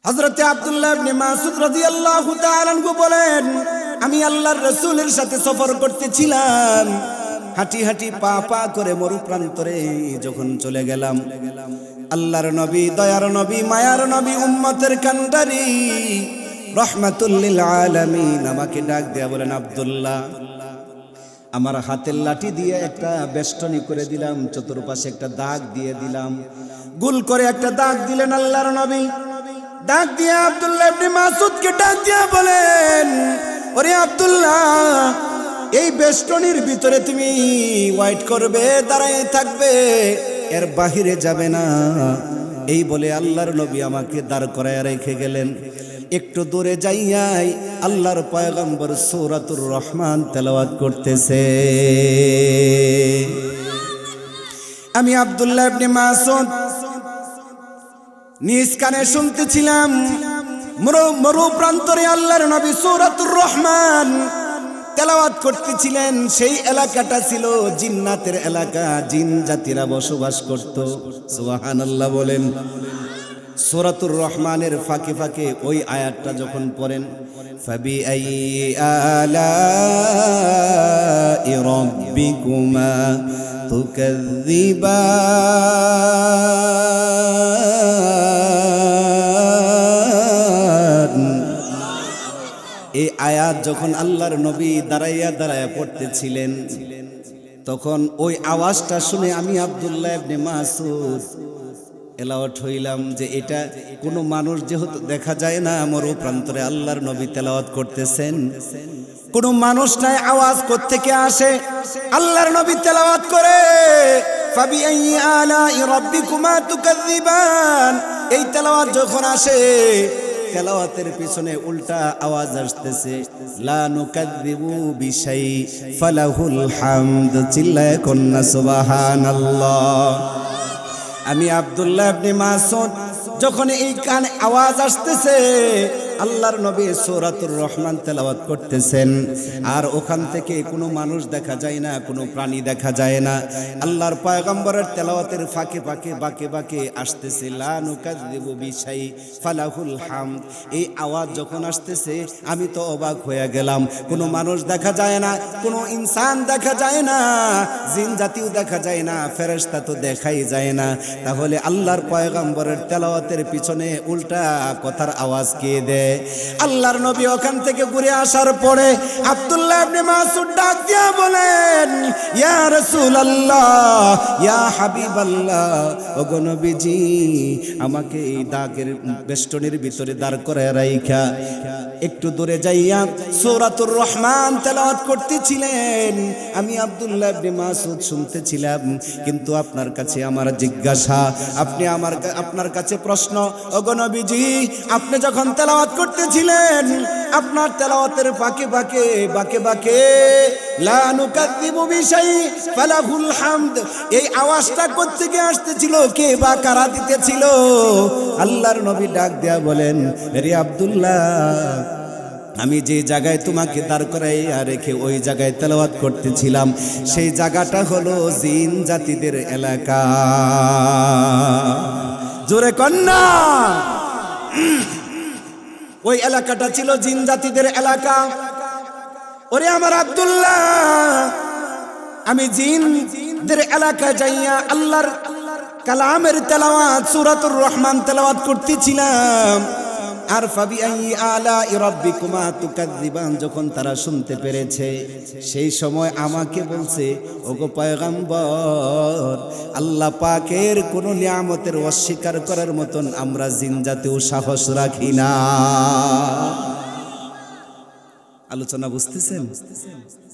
হযরতে আব্দুল্লাহ ইবনে মাসউদ রাদিয়াল্লাহু তাআলা আনহু বলেন, আমি আল্লাহর রাসূলের সাথে সফর করতেছিলাম। হাঁটি হাঁটি পা পা করে মরুপ্রান্তরে যখন চলে গেলাম, আল্লাহর নবী, দয়ার নবী, মায়ার নবী, উম্মতের কান্ডারি, রাহমাতুল লিল আলামিন আমাকে ডাক দেয়া বলেন, আব্দুল্লাহ, আমার হাতের লাঠি দিয়ে একটা বেষ্টনী করে দিলাম, চতুর্পাশে একটা দাগ দিয়ে দিলাম, গোল করে একটা দাগ দিলেন আল্লাহর নবী। ডাক দিয়ে আব্দুল্লাহ ইবনে মাসউদকে ডাক দিয়ে বলেন, ওরে আব্দুল্লাহ, এই বেষ্টনীর ভিতরে তুমি ওয়াইট করবে, দাঁড়ায় থাকবে, এর বাহিরে যাবে না। এই বলে আল্লাহর নবী আমাকে দাঁড় করায় রেখে গেলেন। একটু দূরে যাইয়াই আল্লাহর পয়গম্বর সূরাতুর রহমান তেলাওয়াত করতেছে। আমি আব্দুল্লাহ ইবনে মাসউদ নিজ কানে শুনতেছিলাম। মরু প্রান্তরে আল্লাহর নবী সূরাতুর রহমান তেলাওয়াত করতেছিলেন। সেই এলাকাটা ছিল জিন্নাতের এলাকা, জিন জাতিরা বসবাস করত। সুবহানাল্লাহ বলেন। সূরাতুর রহমানের ফাঁকে ফাঁকে ওই আয়াতটা যখন পড়েন, ফাবিআইয়ি আলাই রাব্বিকুমা তুকাযযিবান, এই আয়াত যখন আল্লাহর নবী দাঁড়াইয়া দাঁড়াইয়া পড়তেছিলেন, তখন ওই আওয়াজটা শুনে আমি আব্দুল্লাহ ইবনে মাসউদ এলাওয়াত হইলাম যে এটা কোনো মানুষ যেহেতু দেখা যায় না, মরু প্রান্তরে আল্লাহর নবী তেলাওয়াত করতেছেন, কোন মানুষ নাই, আওয়াজ কোত্থেকে আসে? আল্লাহর নবী তেলাওয়াত করে, ফাবিআইয়ি আলাই রাব্বিকুমা তুকাযযিবান। এই তেলাওয়াত যখন আসে, তেলাওয়াতের পিছনে উল্টা আওয়াজ আসতেছে, লা নুকাযযিবু বিশাই ফালাহুল হামদ। চিল্লায়ে কন্না সুবহানাল্লাহ। আমি আব্দুল্লাহ ইবনে মাসউদ যখন এই কানে আওয়াজ আসতেছে, আল্লাহর নবী সূরাতুর রহমান তেলাওয়াত করতেছেন, আর ওখান থেকে কোনো মানুষ দেখা যায় না, কোনো প্রাণী দেখা যায় না। আল্লাহর পয়গম্বরের তেলাওয়াতের ফাঁকে ফাঁকে বাঁকে বাঁকে আসতেছে, লা নুকাযযিবু বিশাই ফালাহুল হামদ। এই আওয়াজ যখন আসতেছে, আমি তো অবাক হয়ে গেলাম। কোনো মানুষ দেখা যায় না, কোনো ইনসান দেখা যায় না, জিন জাতিও দেখা যায় না, ফেরেশতা তো দেখাই যায় না। তাহলে আল্লাহর পয়গম্বরের তেলাওয়াতের পিছনে উল্টা কথার আওয়াজ কে দেয়? আল্লাহর নবী ওখান থেকে ঘুরে আসার পরে আব্দুল্লাহ ইবনে মাসউদ ডাক দিয়া বলেন, ইয়া রাসূলুল্লাহ, ইয়া হাবিবাল্লাহ, ওগো নবীজি, আমাকে এই দাগের বেষ্টনীর ভিতরে দাঁড় করায় রাইখা একটু দূরে যাইয়া সূরাতুর রহমান তেলাওয়াত করতেছিলেন। আমি আব্দুল্লাহ ইবনে মাসউদ শুনতেছিলাম, কিন্তু আপনার কাছে আমার জিজ্ঞাসা, আপনার কাছে প্রশ্ন, ওগো নবীজি, আপনি যখন তেলাওয়াত করতেছিলেন, আপনার তেলাওয়াতের ফাঁকে ফাঁকে বাঁকে বাঁকে লা নুকাযযিবু বিশাই ফালাহুল হামদ, এই আওয়াজটা কোত্থেকে আসতেছিল? কে বা কারা দিতেছিল? আল্লাহর নবী ডাক দেয়া বলেন, রে আব্দুল্লাহ, আমি যে জায়গায় তোমাকে দাঁড় করাইয়া রেখে ওই জায়গায় তেলাওয়াত করতেছিলাম, সেই জায়গাটা হলো জিন জাতিদের এলাকা। জোরে কন্যা। ওই এলাকাটা ছিল জিন জাতিদের এলাকা। ওরে আমার আব্দুল্লাহ, আমি জিনদের এলাকায় যাইয়া আল্লাহর কালামের তেলাওয়াত সূরাতুর রহমান তেলাওয়াত করতেছিলাম। আর ফাবিআইয়ি আলাই রাব্বিকুমা তুকাযযিবান যখন তারা শুনতে পেরেছে, সেই সময় আমাকে বলছে, ওগো পয়গম্বর, আল্লাহ পাকের কোন নিয়ামতের অস্বীকার করার মতন আমরা জিন জাতিও সাহস রাখি না। আলোচনা বুঝতেছেন?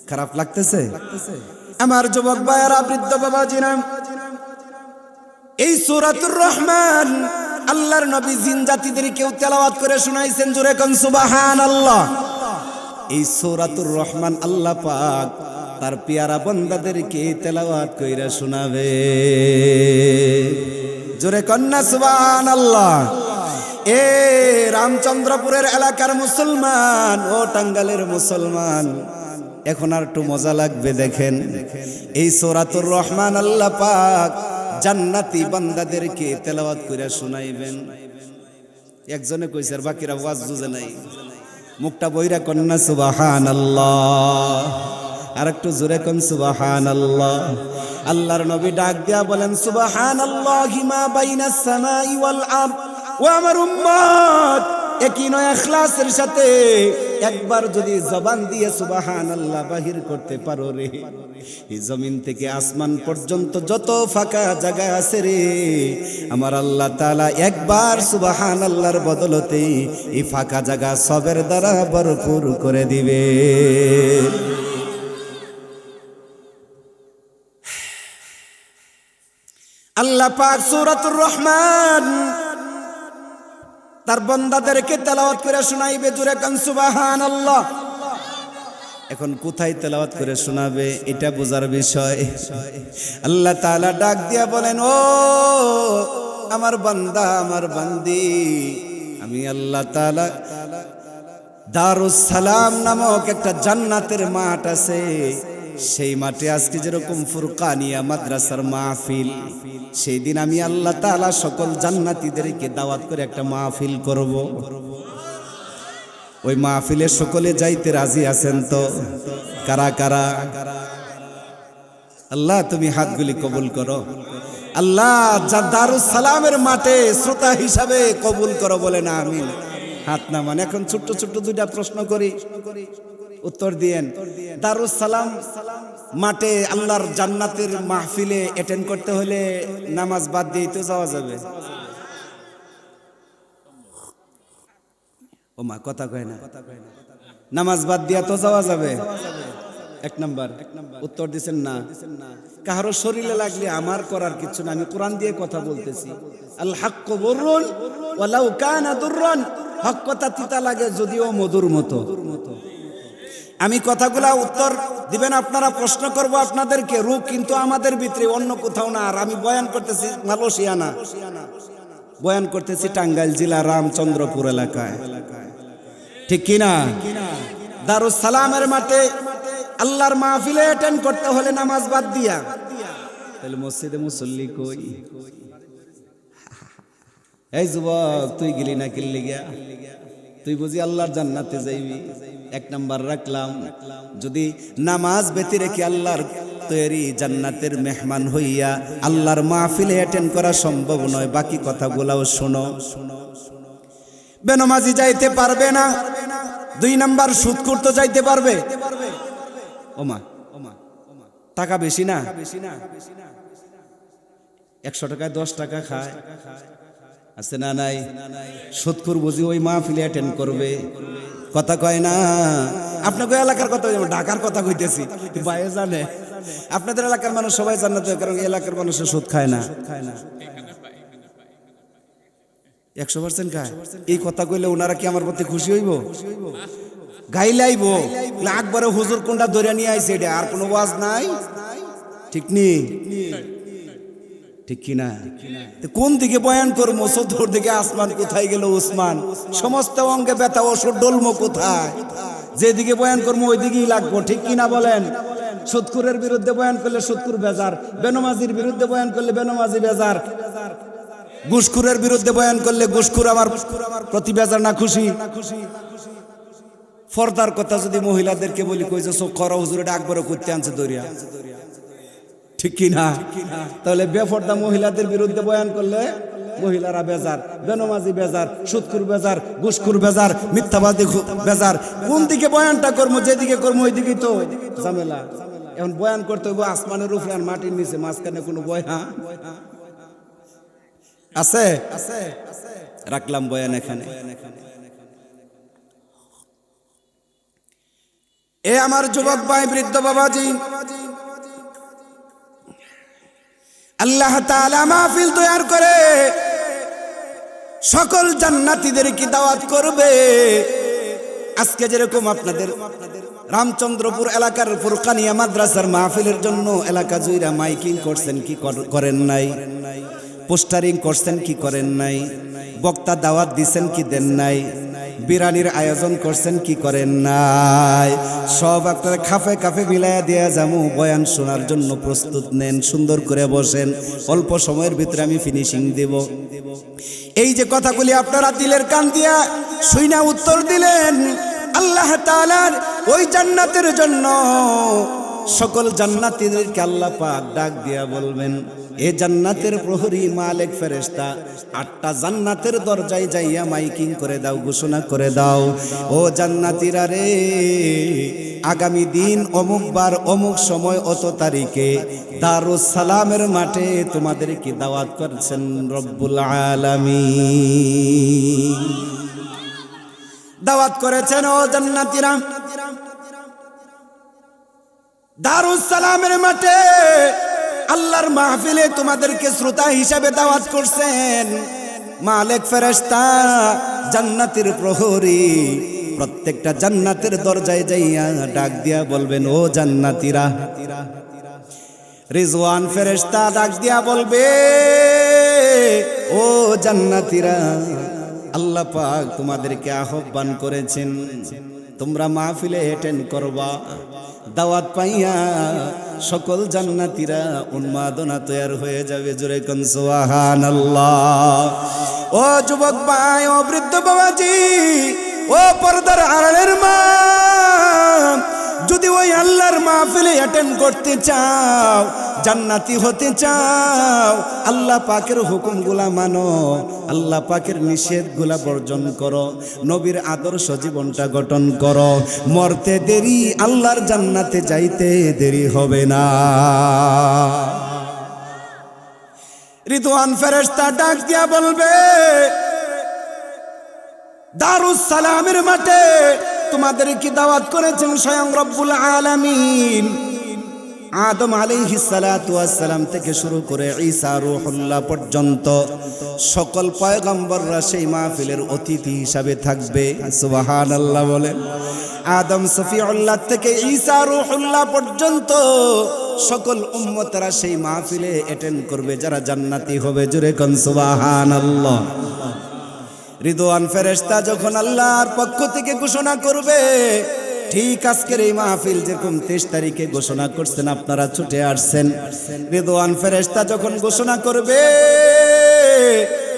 খারাপ লাগতেছে? আমার যুবক ভাইয়েরা, বৃদ্ধ বাবাজিরা, এই সূরাতুর রহমান আল্লাহর নবী জিন জাতিদের কেউ তেলাওয়াত করে শুনাইছেন। জোরে কোন সুবহানাল্লাহ। এই সূরাতুর রহমান আল্লাহ পাক তার পেয়ারা বান্দাদেরকে তেলাওয়াত কইরা শোনাবে। জোরে কন্না সুবহানাল্লাহ। এ রামচন্দ্রপুরের এলাকার মুসলমান, ও টাঙ্গালের মুসলমান, এখন আর একটু মজা লাগবে। দেখেন, এই সূরাতুর রহমান আল্লাহ পাক জান্নাতি বান্দাদেরকে তেলাওয়াত করে শোনাইবেন। একজনে কইছে আর বাকিরা ওয়াজ বুঝে নাই। মুখটা বইরা কন্যা সুবহানাল্লাহ, আর একটু জোরে কোন সুবহানাল্লাহ। আল্লাহর নবী ডাক দিয়া বলেন সুবহানাল্লাহি মা বাইনাস সামাই ওয়াল আরদ। ও আমার উম্মত, একই নয় ইখলাসের সাথে একবার যদি জবান দিয়ে সুবহানাল্লাহ বাহির করতে পারো রে, এই জমিন থেকে আসমান পর্যন্ত যত ফাঁকা জায়গা আছে রে, আমার আল্লাহ তাআলা একবার সুবহানাল্লাহর বদলতে এই ফাঁকা জায়গা সবের দ্বারা ভরপুর করে দিবে। আল্লাহ পাক সূরাতুর রহমান তার বান্দাদেরকে তেলাওয়াত করে শোনাইবে, জোরে কান সুবহানাল্লাহ। এখন কোথায় তেলাওয়াত করে শোনাবে এটা বোঝার বিষয়। আল্লাহ তাআলা ডাক দিয়া বলেন, ও আমার বান্দা, আমার বান্দি, আমি আল্লাহ তাআলা দারুস সালাম নামক একটা জান্নাতের মাঠ আছে, সেই মাঠে আজকে যেরকম ফুরকানিয়া মাদ্রাসার মাহফিল, সেই দিন আমি আল্লাহ তাআলা সকল জান্নাতীদেরকে দাওয়াত করে একটা মাহফিল করব। ওই মাহফিলে সকলে যাইতে রাজি আছেন তো? কারা কারা? আল্লাহ তুমি হাতগুলি কবুল করো। আল্লাহ দারুস সালামের মাঠে শ্রোতা হিসাবে কবুল করো, বলে না আমিন। হাত নামান। এখন ছোট্ট ছোট্ট দুইটা প্রশ্ন করি, উত্তর দিয়েন। দারুস সালাম মাঠে আল্লাহর জান্নাতের মাহফিলে অ্যাটেন্ড করতে হলে নামাজ বাদ দিয়ে তো যাওয়া যাবে? ও মা, কথা কয় না। নামাজ বাদ দিয়া তো যাওয়া যাবে? এক নাম্বার উত্তর দিচ্ছেন না। কারো শরীরে লাগলে আমার করার কিছু না, আমি কোরআন দিয়ে কথা বলতেছি। আল হাক্কু বুররুন ওয়ালাউ কানা দুররান। হক কথা তিতা লাগে যদিও মধুর মতো। আমি কথাগুলা উত্তর দিবেন আপনারা, প্রশ্ন করব আপনাদেরকে। রূপ কিন্তু আমাদের ভিতরে, অন্য কোথাও না। আর আমি বয়ান করতেছি মালয়েশিয়া না, বয়ান করতেছি টাঙ্গাইল জেলা রামচন্দ্রপুর এলাকায়, ঠিক কিনা? দারুস সালামের মাঠে আল্লাহর মাহফিলে অ্যাটেন্ড করতে হলে নামাজ বাদ দিয়া, তাহলে মসজিদে মুসল্লি কই? এই যুবক, তুই গেলি না কিল্লি গিয়া? তুই বুঝি আল্লাহর জান্নাতে যাইবি? এক নাম্বার রাখলাম, যদি নামাজ বেঁধে রেখে আল্লাহর তৈরি জান্নাতের মেহমান হইয়া আল্লাহর মাহফিলে অ্যাটেন্ড করা সম্ভব নয়, বাকি কথাগুলাও শোনো। বেনামাজি যাইতে পারবে না। দুই নাম্বার, সুদখোর তো যাইতে পারবে। ওমা, টাকা বেশি না? 100 টাকায় 10 টাকা খায়, আছে না নাই? সুদখোর বুঝি ওই মাহফিলে অ্যাটেন্ড করবে? কথা কয় না। আপনাকে এলাকার কথা, ঢাকার কথা কইতেছি, বাইরে জানে। আপনাদের এলাকার মানুষ সবাই জান্নাতে, কারণ এলাকার মানুষের সুদ খায় না। 100% খায়। এই কথা কইলে ওনারা কি আমার প্রতি খুশি হইব? গাইলাইব, একবারে হুজুর কোনটা ধরে নিয়ে আইছে, এটা আর কোনো ওয়াজ নাই, ঠিক নি? ঠিক কিনা? কোন দিকে বয়ান করবো? চতুর দিকে আসমান, কোথায় গেল উসমান? সমস্ত অঙ্গে ব্যথা, ওষুধ ডলমো কোথায়? যেদিকে বয়ান করবো ওই দিকেই লাগবো, ঠিক কিনা বলেন? সুদখোরের বিরুদ্ধে বয়ান করলে সুদখোর বেজার, বেনমাজির বিরুদ্ধে বয়ান করলে বেনমাজি বেজার, ঘুষখোরের বিরুদ্ধে বয়ান করলে ঘুষখোর আমার প্রতি বেজার না খুশি? ফর্দার কথা যদি মহিলাদেরকে বলি, কই যে চোখ খরা হুজুর, এটা একবারও করতে আনছে দরিয়া, ঠিক কিনা? তাহলে বেফর্দা মহিলাদের বিরুদ্ধে বয়ান করলে মহিলারা বেজার, বেনমাজি বেজার, সুদখোর বেজার, ঘুষখোর বেজার, মিথ্যাবাদী বেজার। কোন দিকে বয়ানটা করবো? যেদিকে করবো ওই দিকেই তো ঝামেলা। এখন বয়ান করতে হইব আসমানের উপরে আর মাটির নিচে, মাঝখানে কোনো বয়ান আছে? রাখলাম বয়ান এখানে। এ আমার যুবক ভাই, বৃদ্ধ বাবাজি, আল্লাহ তাআলা মাহফিল তৈরি করে সকল জান্নাতীদেরকে দাওয়াত করবে। আজকে যেরকম আপনাদের রামচন্দ্রপুর এলাকার ফুরকানিয়া মাদ্রাসার মাহফিলের জন্য এলাকা জুইরা মাইকিং করছেন কি করেন নাই? পোস্টারিং করছেন কি করেন নাই? বক্তা দাওয়াত দিছেন কি দেন নাই? বিরানির আয়োজন করছেন কি করেন নাই? সব আপনারা খাফে খাফে মিলাইয়া দিয়া যামু। বয়ান শোনার জন্য প্রস্তুত নেন, সুন্দর করে বসেন, অল্প সময়ের ভিতরে আমি ফিনিশিং দেব। এই যে কথাগুলি আপনারা দিলের কান দিয়া শুইনা উত্তর দিলেন, আল্লাহ তাআলার ওই জান্নাতের জন্য সকল জান্নাতীদেরকে আল্লাহ পাক ডাক দিয়া বলবেন, এ জান্নাতের প্রহরী মালিক ফেরেশতা 8টা জান্নাতের দরজায় যাইয়া মাইকিং করে দাও, ঘোষণা করে দাও, ও জান্নাতীরা রে, আগামী দিন অমুক বার অমুক সময় অত তারিখে দারুস সালামের মাঠে তোমাদেরকে দাওয়াত করছেন রব্বুল আলামিন। দাওয়াত করেছেন ও জান্নাতীরা, দারুস সালামের মাঠে আল্লাহর মাহফিলে তোমাদেরকে শ্রোতা হিসাবে দাওয়াত করছেন মালিক ফেরেশতা, জান্নাতের প্রহরী প্রত্যেকটা জান্নাতের দরজায় যাইয়া ডাক দিয়া বলবেন, ও জান্নাতীরা। রিজওয়ান ফেরেশতা ডাক দিয়া বলবে, ও জান্নাতীরা, আল্লাহ পাক তোমাদেরকে আহ্বান করেছেন, তোমরা মাহফিলে অ্যাটেন্ড করবা। দাওয়াত পাইয়া সকল জান্নাতীরা উন্মাদনা তৈয়ার হয়ে যাবে। জোরে কোন সুবহানাল্লাহ। ও যুবক ভাই, ও বৃদ্ধ বাবাজি, ও পর্দার আড়ালের মা, যদি ওই আল্লাহর মাহফিলে অ্যাটেন্ড করতে চাও, জান্নাতি হতে চাও, আল্লাহ পাকের হুকুমগুলা মানো, আল্লাহ পাকের নিষেধগুলা বর্জন করো, নবীর আদর্শ জীবনটা গঠন করো, মরতে দেরি, আল্লাহর জান্নাতে যাইতে দেরি হবে না। রিদওয়ান ফেরেশতা ডাক দিয়া বলবে, দারুস সালামের মাঠে তোমাদের কি দাওয়াত করেছেন স্বয়ং রব্বুল আলামিন। আদম আলাইহিস সালাতু ওয়াস সালাম থেকে শুরু করে ঈসা রূহুল্লাহ পর্যন্ত সকল পয়গম্বররা সেই মাহফিলের অতিথি হিসাবে থাকবে। সুবহানাল্লাহ বলেন। আদম সফিউল্লাহ থেকে ঈসা রূহুল্লাহ পর্যন্ত সকল উম্মতরা সেই মাহফিলে অ্যাটেন্ড করবে যারা জান্নাতি হবে। জোরে কোন সুবহানাল্লাহ। রিদওয়ান ফেরেশতা যখন আল্লাহর পক্ষ থেকে ঘোষণা করবে, ঠিক আজকের এই মাহফিল যেরকম 23 তারিখে ঘোষণা করছেন, আপনারা ছুটে আসছেন। রিদওয়ান ফেরেশতা যখন ঘোষণা করবে,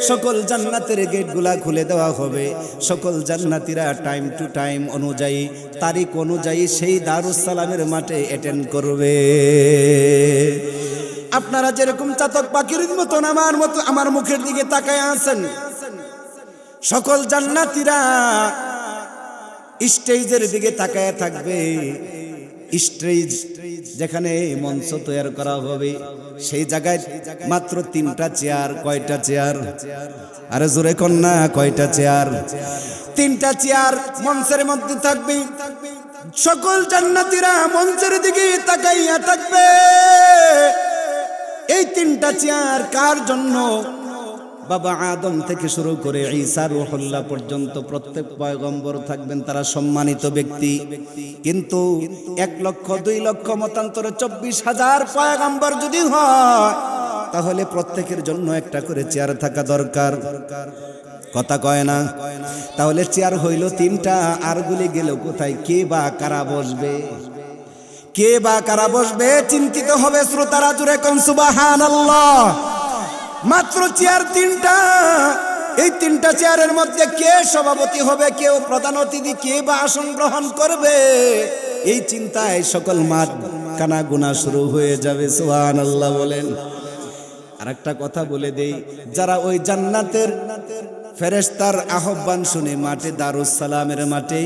সকল জান্নাতের গেটগুলা খুলে দেওয়া হবে। সকল জান্নাতীরা টাইম টু টাইম অনুযায়ী, তারিখ অনুযায়ী সেই দারুস সালামের মাঠে অ্যাটেন্ড করবে। আপনারা যেরকম চাতক পাখির মতন আমার মুখের দিকে তাকায় আছেন, সকল জান্নাতীরা স্টেজের দিকে তাকায় থাকবে। স্টেজ যেখানে মঞ্চ তৈরি করা হবে, সেই জায়গায় মাত্র 3টা চেয়ার। কয়টা চেয়ার? আরে জোরে কোন না, কয়টা চেয়ার? 3টা চেয়ার মঞ্চের মধ্যে থাকবে। সকল জান্নাতীরা মঞ্চের দিকে তাকাইয়া থাকবে। এই 3টা চেয়ার কার জন্য? বাবা আদম থেকে শুরু করে ঈসা রূহুল্লাহ পর্যন্ত প্রত্যেক পয়গম্বর থাকবেন, তারা সম্মানিত ব্যক্তি। কিন্তু 1 লক্ষ 2 লক্ষ মতান্তরে 24,000 পয়গম্বর যদি হয়, তাহলে প্রত্যেকের জন্য একটা করে চেয়ার থাকা দরকার। কথা কয় না? তাহলে চেয়ার হইল 3টা, আর গুলি গেল কোথায়? কে বা কারা বসবে? কে বা কারা বসবে চিন্তিত হবে শ্রোতারা। জুড়ে কোন সুবহানাল্লাহ। মাত্র চেয়ার 3টা। এই 3টা চেয়ারের মধ্যে কে সভাপতি হবে, কেউ প্রধান অতিথি, কে বা আসন গ্রহণ করবে, এই চিন্তায় সকল মাঠ কানা গুনা শুরু হয়ে যাবে। সুবহানাল্লাহ বলেন। আরেকটা কথা বলে দেই, যারা ওই জান্নাতের ফেরেশতার আহ্বান শুনে মাঠে দারুস সালামের মাঠে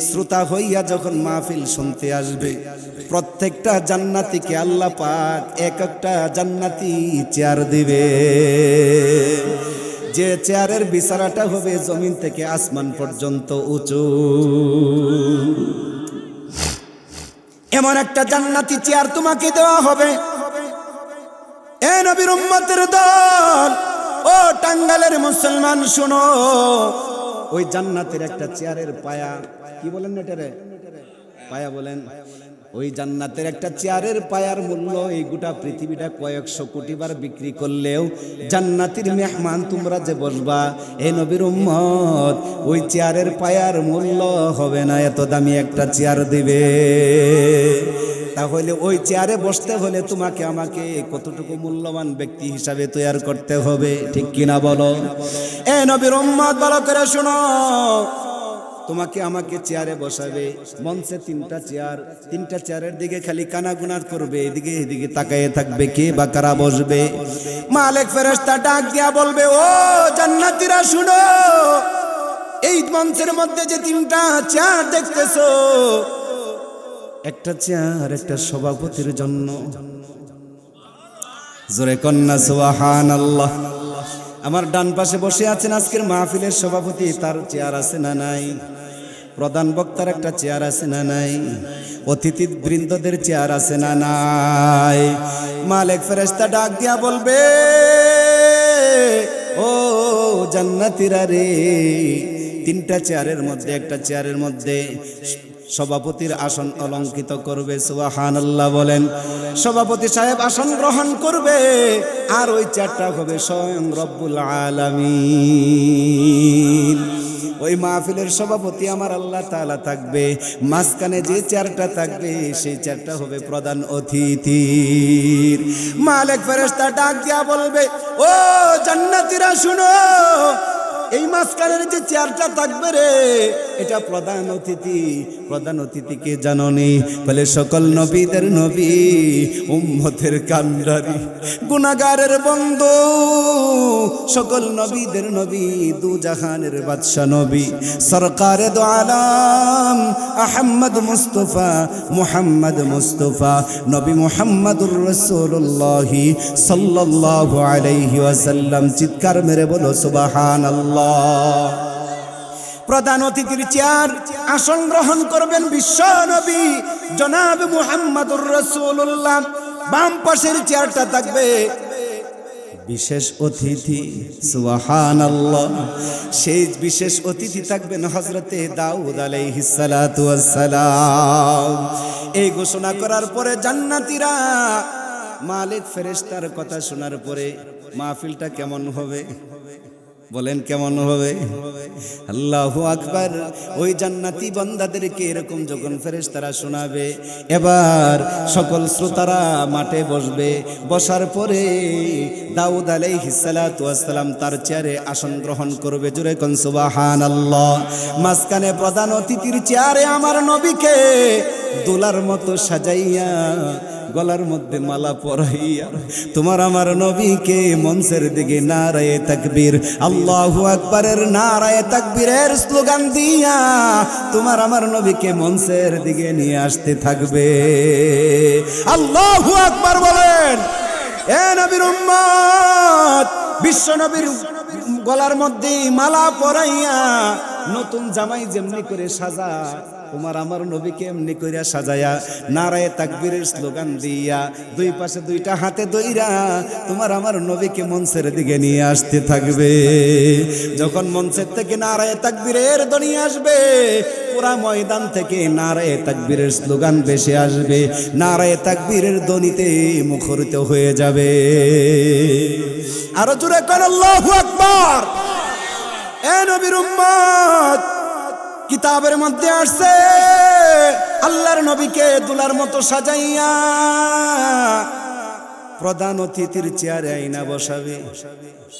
শ্রোতা হইয়া যখন মাহফিল শুনতে আসবে, প্রত্যেকটা জান্নাতীকে আল্লাহ পাক এক একটা জান্নাতি চেয়ার দিবে। যে চেয়ারের বিছানাটা হবে জমিন থেকে আসমান পর্যন্ত উঁচু, এমন একটা জান্নাতি চেয়ার তোমাকে দেওয়া হবে। এ নবীর উম্মতের দল, ও টাঙ্গালের মুসলমান শোনো, ওই জান্নাতের একটা চেয়ারের পায়া, কি বলেন এটারে? পায়া বলেন। ওই জান্নাতের একটা চেয়ারের পায়ার মূল্য এই গোটা পৃথিবীটা কয়েকশো কোটি বার বিক্রি করলেও জান্নাতের মেহমান তোমরা যে বসবা এই নবীর উম্মত, ওই চেয়ারের পায়ার মূল্য হবে না, এত দামি একটা চেয়ার দিবে। তাহলে ওই চেয়ারে বসতে হলে তোমাকে আমাকে কতটুকু মূল্যবান ব্যক্তি হিসাবে তৈরি করতে হবে, ঠিক কিনা বলো? এ নবীর উম্মত ভালো করে শোনো, তোমাকে আমাকে চেয়ারে বসাবে, মঞ্চে তিনটা চেয়ারের দিকে খালি কানাগুনা করবে, এদিকে এদিকে তাকায়ে থাকবে, কে বা কারা বসবে। মালিক ফেরেশতা ডাক দিয়া বলবে, ও জান্নাতীরা শুনো, এই মঞ্চের মধ্যে যে তিনটা চেয়ার দেখতেছো, একটা চেয়ার একটা সভাপতির জন্য। জোরে কন্যা সুবহানাল্লাহ। আমার ডান পাশে বসে আছেন আজকের মাহফিলের সভাপতি, তার চেয়ার আছে না নাই? প্রধান বক্তার একটা চেয়ার আছে না নাই? অতিথি বৃন্দদের চেয়ার আছে না নাই? মালিক ফেরেশতা ডাক দিয়া বলবে, ও জান্নাতীরা রে, তিনটা চেয়ারের মধ্যে একটা চেয়ারের মধ্যে সভাপতির আসন অলঙ্কৃত করবে। সুবহানাল্লাহ বলেন। সভাপতি সাহেব আসন গ্রহণ করবে, আর ওই চেয়ারটা হবে স্বয়ং রব্বুল আলামিন। ওই মাহফিলের সভাপতি আমার আল্লাহ তাআলা থাকবে, মাঝখানে যে চেয়ারটা থাকবে সেই চেয়ারটা হবে প্রধান অতিথির। মালিক ফেরেশতা ডাক দিয়া বলবে, ও জান্নাতীরা শুনো, এই মাঝখানের যে চেয়ারটা থাকবে রে, এটা প্রধান অতিথি। প্রধান অতিথিকে জাননি? বলে সকল নবীদের নবী, উম্মতের কান্ডারি, গুনাহগারের বন্ধু, সকল নবীদের নবী, দু জাহানের বাদশা নবী, সরকারে দো আলম আহমদ মুস্তফা মুহাম্মদ মুস্তফা নবী মুহাম্মদুর রাসূলুল্লাহ সাল্লাল্লাহু আলাইহি ওয়াসাল্লাম। চিৎকার মেরে বলো সুবহানাল্লাহ। প্রধান অতিথির চেয়ার আসন গ্রহণ করবেন বিশ্ব নবী জনাব মুহাম্মদুর রাসূলুল্লাহ। বাম পাশের চেয়ারটা থাকবে বিশেষ অতিথি। সুবহানাল্লাহ। সেই বিশেষ অতিথি থাকবেন হযরতে দাউদ আলাইহিস সালাতু ওয়াস সালাম। এই ঘোষণা করার পরে জান্নাতীরা মালিক ফেরেশতার কথা শোনার পরে মাহফিলটা কেমন হবে বলেন? কেমন হবে? আল্লাহু আকবার। ওই জান্নাতি বান্দাদেরকে এরকম যখন ফেরেশতারা শোনাবে, এবার সকল শ্রোতারা মাঠে বসবে। বসার পরে দাউদ আলাইহিস সালাতু ওয়াস সালাম তার চেয়ারে আসন গ্রহণ করবে। জোরে কোন সুবহানাল্লাহ। মাঝখানে প্রধান অতিথির চেয়ারে আমার নবীকে দোলার মতো সাজাইয়া, গলার মধ্যে মালা পরাইয়া, তোমার আমার নবীকে মঞ্চের দিকে নারায়ে তাকবীর, আল্লাহু আকবারের নারায়ে তাকবীরের স্লোগান দিয়া তোমার আমার নবীকে মঞ্চের দিকে নিয়ে আসতে থাকবে। আল্লাহু আকবার বলেন। এ নবীর উম্মত, বিশ্ব নবীর গলার মধ্যে মালা পরাইয়া, নতুন জামাই যেমনি করে সাজা, তোমার আমার নবীকে এমনি কইরা সাজায়া নারায়ে তাকবীরের স্লোগান দিয়া, দুই পাশে দুইটা হাতে দইরা তোমার আমার নবীকে মঞ্চের দিকে নিয়ে আসতে থাকবে। যখন মঞ্চের থেকে নারায়ে তাকবীরের ধ্বনি আসবে, পুরা ময়দান থেকে নারায়ে তাকবীরের স্লোগান ভেসে আসবে, নারায়ে তাকবীরের ধ্বনিতে মুখরিত হয়ে যাবে। আরো জোরে কর আল্লাহু আকবার। এ নবীর উম্মত, কিতাবের মধ্যে আসছে আল্লাহর নবীকে দুলার মতো সাজাইয়া প্রধান অতিথির চেয়ারে আইনা বসাবে।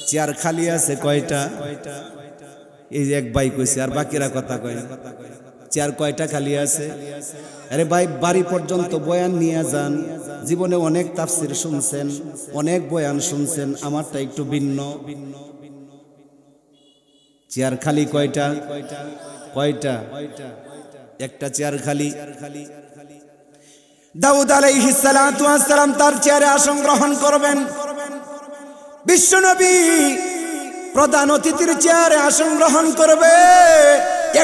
চেয়ার খালি আছে কয়টা? এই যে এক ভাই কইছে, আর বাকিরা কথা কয় না। চেয়ার কয়টা খালি আছে? আরে ভাই, বাড়ি পর্যন্ত বয়ান নিয়ে যান। জীবনে অনেক তাফসির শুনছেন, অনেক বয়ান শুনছেন, আমারটা একটু ভিন্ন। চেয়ার খালি কয়টা? কয়টা? একটা চেয়ার খালি। দাউদ আলাইহিস সালাতু ওয়াস সালাম তার চেয়ারে আসন গ্রহণ করবেন। বিশ্বনবী প্রধান অতিথির চেয়ারে আসন গ্রহণ করবে।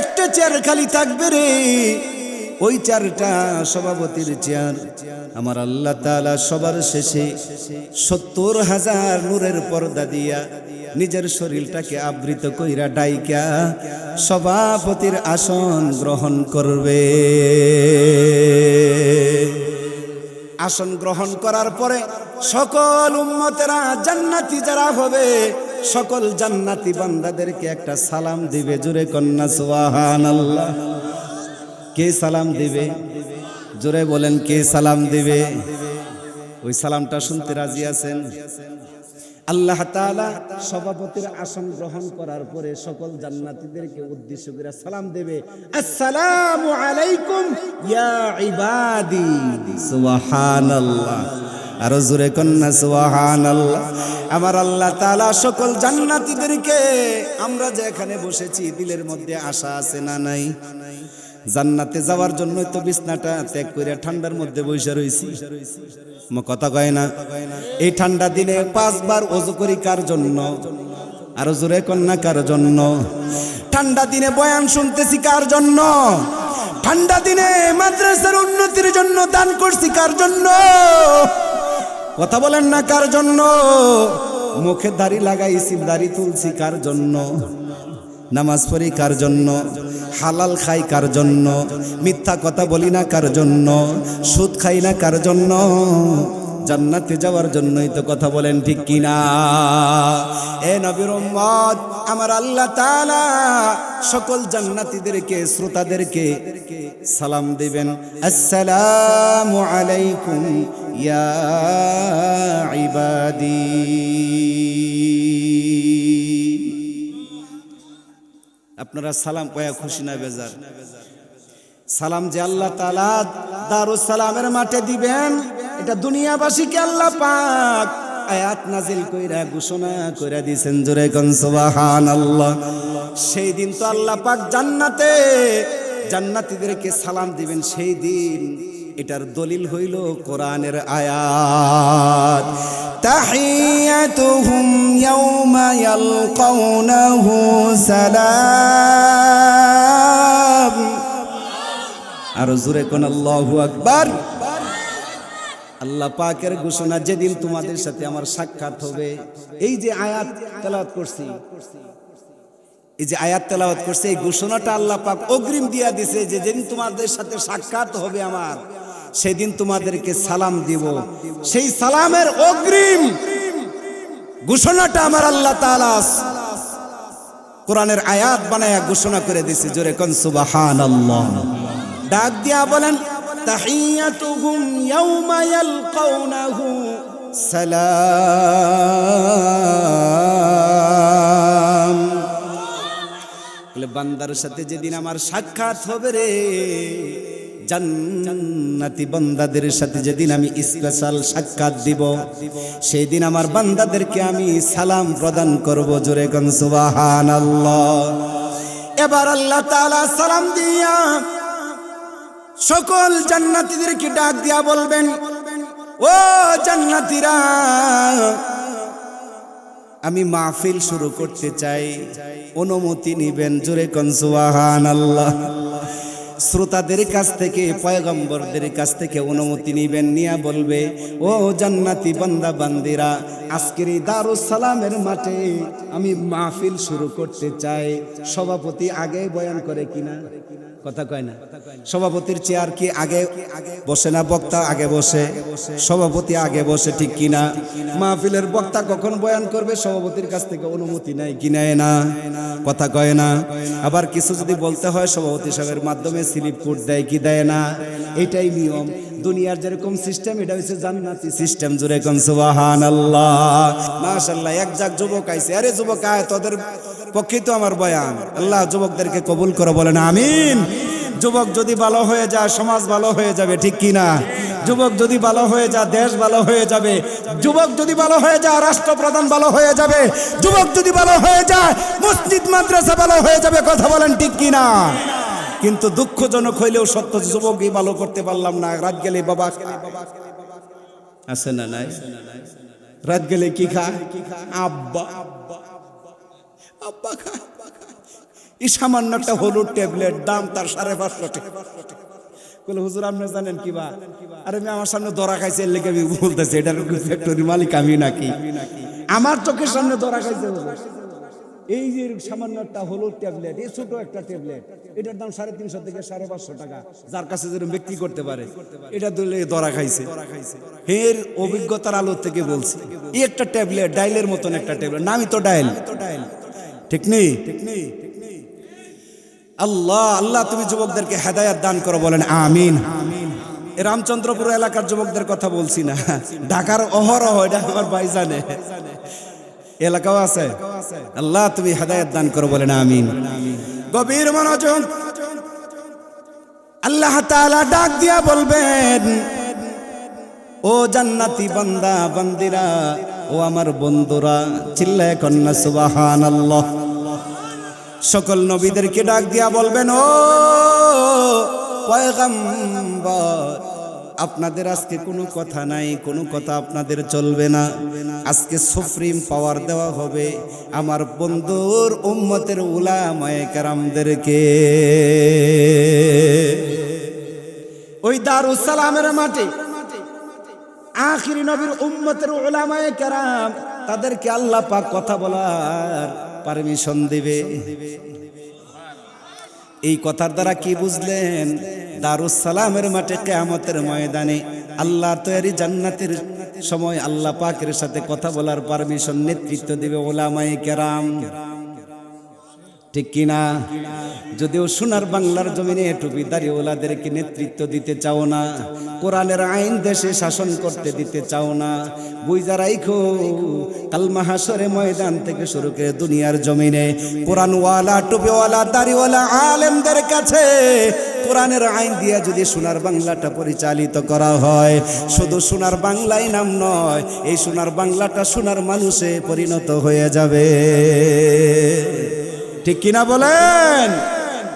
একটা চেয়ার খালি থাকবে রে, ওই চেয়ারটা সভাপতির চেয়ার। আমার আল্লাহ তাআলা সবার শেষে ৭০,০০০ নূরের পর্দা দিয়া নিজের শরীরটাকে আবৃত কইরা ডাইকা সভাপতির আসন গ্রহণ করবে। আসন গ্রহণ করার পরে সকল উম্মতেরা জান্নাতি যারা হবে, সকল জান্নাতি বান্দাদেরকে একটা সালাম দিবে। জোরে কন্যা সুবহানাল্লাহ। কে সালাম দিবে? জোরে বলেন কে সালাম দিবে? ওই সালামটা শুনতে রাজি আছেন? আল্লাহ তাআলা সভাপতির আসন গ্রহণ করার পরে সকল জান্নাতীদেরকে উদ্দেশ্য করে সালাম দেবে, আসসালামু আলাইকুম ইয়া ইবাদি। সুবহানাল্লাহ, আরো জোরে কন্না সুবহানাল্লাহ। আমার আল্লাহ তাআলা সকল জান্নাতীদেরকে, আমরা যে এখানে বসেছি দিলের মধ্যে আশা আছে না নাই? জান্নাতে যাওয়ার জন্য তো বিছনাটা ত্যাগ করে ঠান্ডার মধ্যে বসে রইছি, কথা কয় না? এই ঠান্ডা দিনে 5 বার ওযু করি কার জন্য? আরো জোরে কন্যা কার জন্য? ঠান্ডা দিনে বয়ান শুনতেছি কার জন্য? ঠান্ডা দিনে মাদ্রাসার উন্নতির জন্য দান করছি কার জন্য? কথা বলেন না কার জন্য? মুখে দাড়ি লাগাইছি, দাড়ি তুলছি কার জন্য? নামাজ পড়ি কার জন্য? হালাল খাই কার জন্য? মিথ্যা কথা বলি না কার জন্য? সুদ খাই না কার জন্য? জান্নাতে যাওয়ার জন্যই তো, কথা বলেন ঠিক কিনা? এ নবীর উম্মত, আমার আল্লাহ তাআলা সকল জান্নাতীদেরকে, শ্রোতাদেরকে সালাম দিবেন, আসসালামু আলাইকুম ইয়া ইবাদি। আপনারা সালাম পায়া খুশি না বেজার? সালাম যে আল্লাহ তাআলা দারুস সালামের মাঠে দিবেন, এটা দুনিয়াবাসীকে আল্লাহ পাক আয়াত নাজিল কইরা ঘোষণা কইরা দিয়েছেন, জোরে কোন সুবহানাল্লাহ। সেই দিন তো আল্লাহ পাক জান্নাতে জান্নাতীদেরকে সালাম দিবেন, সেই দিন এটার দলিল হইল কোরআনের আয়াত, তাহিয়াতুহুম ইয়াওমা ইয়ালকাউনাহু সালাম। আর জোরে কোন আল্লাহু আকবার। আল্লাহ পাকের ঘোষণা, যেদিন তোমাদের সাথে আমার সাক্ষাৎ হবে। এই যে আয়াত তেলাওয়াত করছি, এই যে আয়াত তেলাওয়াত করছে, এই ঘোষণাটা আল্লাহ পাক অগ্রিম দিয়া দিছে যে যেদিন তোমাদের সাথে সাক্ষাৎ হবে আমার, সেদিন তোমাদেরকে সালাম দিব। সেই সালামের অগ্রিম ঘোষণাটা আমার আল্লাহ তাআলা কোরআনের আয়াত বানায়া ঘোষণা করে দিছে, জোরে কোন সুবহানাল্লাহ। ডাক দিয়া বলেন, তাহিয়াতুহুম ইয়াওমা ইয়ালকাউনাহু সালাম। বলে বান্দার সাথে যেদিন আমার সাক্ষাৎ হবে রে, জান্নাতি বান্দাদের সাথে যেদিন আমি স্পেশাল সাক্ষাৎ দিব, সেই দিন আমার বান্দাদেরকে আমি সালাম প্রদান করব, জোরে কোন সুবহানাল্লাহ। এবার আল্লাহ তাআলা সালাম দিয়া সকল জান্নাতীদেরকে ডাক দিয়া বলবেন, ও জান্নাতীরা, আমি মাহফিল শুরু করতে চাই, অনুমতি নিবেন, জোরে কোন সুবহানাল্লাহ। শ্রোতাদের কাছ থেকে, পয়গম্বরদের কাছ থেকে অনুমতি নিবেন, নিয়া বলবে, ও জান্নাতি বান্দা বান্দিরা, আজকের এই দারুস সালামের মাঠে আমি মাহফিল শুরু করতে চাই। সভাপতি আগে বয়ান করে কিনা? কথা কয় না? সভাপতির চেয়ার কি আগে বসে না? বক্তা আগে বসে, সভাপতি আগে বসে, ঠিক কিনা? মাহফিলের বক্তা কখন বয়ান করবে, সভাপতির কাছ থেকে অনুমতি নেয় কি নেয় না? কথা কয় না? আবার কিছু যদি বলতে হয়, সভাপতি সাহেবের মাধ্যমে স্লিপ কোড দেয় কি দেয় না? এটাই নিয়ম। দুনিয়ার যেরকম সিস্টেম, এটা হচ্ছে জান্নাতি সিস্টেম, জোরে কোন সুবহানাল্লাহ। মাশাআল্লাহ, এক জাগ যুবক আইছে। আরে যুবক আয়, তোদের পক্ষে তো আমার বয়ান। আল্লাহ যুবকদেরকে কবুল করে, বলেন আমিন। যুবক যদি ভালো হয়ে যায়, সমাজ ভালো হয়ে যাবে, ঠিক কিনা? যুবক যদি ভালো হয়ে যায়, দেশ ভালো হয়ে যাবে। যুবক যদি ভালো হয়ে যায়, রাষ্ট্রপ্রধান ভালো হয়ে যাবে। যুবক যদি ভালো হয়ে যায়, মসজিদ মাদ্রাসা ভালো হয়ে যাবে, কথা বলেন ঠিক কিনা? কিন্তু দুঃখজনক হইলেও সত্য, যুবকই ভালো করতে পারলাম না। রাত গেলে বাবা আছে না নাই? রাত গেলে কি খায়? আব্বা আব্বা খায়। এই সামান্য একটা হলুদ ট্যাবলেট, দাম তার 550 টাকা। বলে হুজুর আপনি জানেন কি বা? আরে আমি আমার সামনে ধরা খাইছে, এর লেগে আমি বলতেছি, এটার ফ্যাক্টরি মালিক আমি নাকি? আমার চোখের সামনে ধরা খাইছে। এই যে সামান্য একটা হলুদ ট্যাবলেট, এই ছোট একটা ট্যাবলেট, এটার দাম 350 থেকে 550 টাকা। যার কাছে যেরকম বিক্রি করতে পারে, এটা দিলে ধরা খাইছে। এর অভিজ্ঞতার আলো থেকে বলছি, এই একটা ট্যাবলেট, ডাইলের মতন একটা ট্যাবলেট, নামই তো ডাইল, ঠিক নেই? আল্লাহ আল্লাহ, তুমি যুবকদেরকে হেদায়েত দান করো, বলেন আমিন। রামচন্দ্রপুর এলাকার যুবকদের কথা বলছি না, ঢাকার অহরহ, এটা আমার ভাই জানে, এলাকাও আছে। আল্লাহ তুমি হেদায়েত দান করো, বলেন আমিন। গভীর মনোযোগ, আল্লাহ তাআলা ডাক দিয়া বলবেন, ও জান্নাতি বান্দা বান্দিরা, ও আমার বন্ধুরা, চিল্লায় কন্যা সুবহানাল্লাহ। সকল নবীদেরকে ডাক দিয়া বলবেন, ও পয়গম্বর, আপনাদের আজকে কোনো কথা নাই, কোনো কথা আপনাদের চলবে না। আজকে সুপ্রিম পাওয়ার দেওয়া হবে আমার বন্ধুর উম্মতের উলামায়ে কেরামদেরকে। ওই দারুস সালামের মাঠে আখিরি নবীর উম্মতের উলামায়ে কেরাম, তাদেরকে আল্লাহ পাক কথা বলার পারমিশন দিবে। এই কথার দ্বারা কি বুঝলেন? দারুস সালামের মাঠে কিয়ামতের ময়দানে আল্লাহর তৈরি জান্নাতের সময় আল্লাহ পাকের সাথে কথা বলার পারমিশন, নেতৃত্ব দিবে উলামায়ে কেরাম, ঠিক কিনা? যদিও সোনার বাংলার জমিনে টুপিদারি ওলাদেরকে নেতৃত্ব দিতে চাও না, কোরআনের আইন দেশে শাসন করতে দিতে চাও না, বুঝা রাইখো কাল মাহশরে ময়দান থেকে শুরু করে দুনিয়ার জমিনে কোরআনওয়ালা টুপিওয়ালা দাড়িওয়ালা আলেমদের কাছে কোরআনের আইন দিয়া যদি সোনার বাংলাটা পরিচালিত করা হয়, শুধু সোনার বাংলাই নাম নয়, এই সোনার বাংলাটা সোনার মানুষে পরিণত হয়ে যাবে, ঠিক কিনা বলেন?